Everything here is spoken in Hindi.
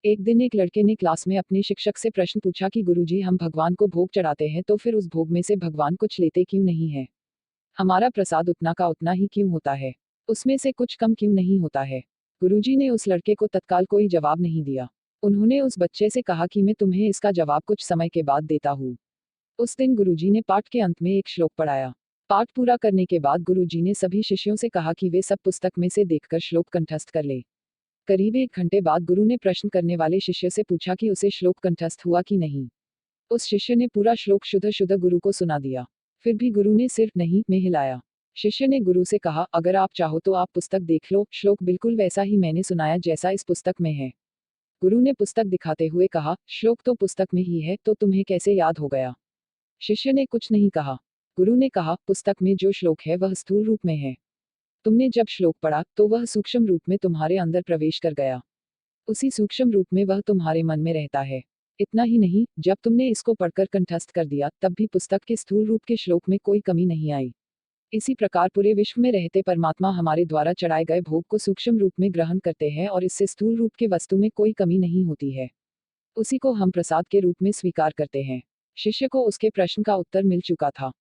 एक दिन एक लड़के ने क्लास में अपने शिक्षक से प्रश्न पूछा कि गुरुजी, हम भगवान को भोग चढ़ाते हैं तो फिर उस भोग में से भगवान कुछ लेते क्यों नहीं है? हमारा प्रसाद उतना का उतना ही क्यों होता है? उसमें से कुछ कम क्यों नहीं होता है? गुरुजी ने उस लड़के को तत्काल कोई जवाब नहीं दिया। उन्होंने उस बच्चे से कहा कि मैं तुम्हें इसका जवाब कुछ समय के बाद देता हूँ। उस दिन गुरुजी ने पाठ के अंत में एक श्लोक पढ़ाया। पाठ पूरा करने के बाद गुरुजी ने सभी शिष्यों से कहा कि वे सब पुस्तक में से देखकर श्लोक कंठस्थ कर ले। करीब 1 घंटे बाद गुरु ने प्रश्न करने वाले शिष्य से पूछा कि उसे श्लोक कंठस्थ हुआ कि नहीं। उस शिष्य ने पूरा श्लोक शुद्ध शुद्ध गुरु को सुना दिया। फिर भी गुरु ने सिर्फ नहीं में हिलाया। शिष्य ने गुरु से कहा, अगर आप चाहो तो आप पुस्तक देख लो, श्लोक बिल्कुल वैसा ही मैंने सुनाया जैसा इस पुस्तक में है। गुरु ने पुस्तक दिखाते हुए कहा, श्लोक तो पुस्तक में ही है, तो तुम्हें कैसे याद हो गया? शिष्य ने कुछ नहीं कहा। गुरु ने कहा, पुस्तक में जो श्लोक है वह स्थूल रूप में है। तुमने जब श्लोक पढ़ा तो वह सूक्ष्म रूप में तुम्हारे अंदर प्रवेश कर गया। उसी सूक्ष्म रूप में वह तुम्हारे मन में रहता है। इतना ही नहीं, जब तुमने इसको पढ़कर कंठस्थ कर दिया तब भी पुस्तक के स्थूल रूप के श्लोक में कोई कमी नहीं आई। इसी प्रकार पूरे विश्व में रहते परमात्मा हमारे द्वारा चढ़ाए गए भोग को सूक्ष्म रूप में ग्रहण करते हैं और इससे स्थूल रूप के वस्तु में कोई कमी नहीं होती है। उसी को हम प्रसाद के रूप में स्वीकार करते हैं। शिष्य को उसके प्रश्न का उत्तर मिल चुका था।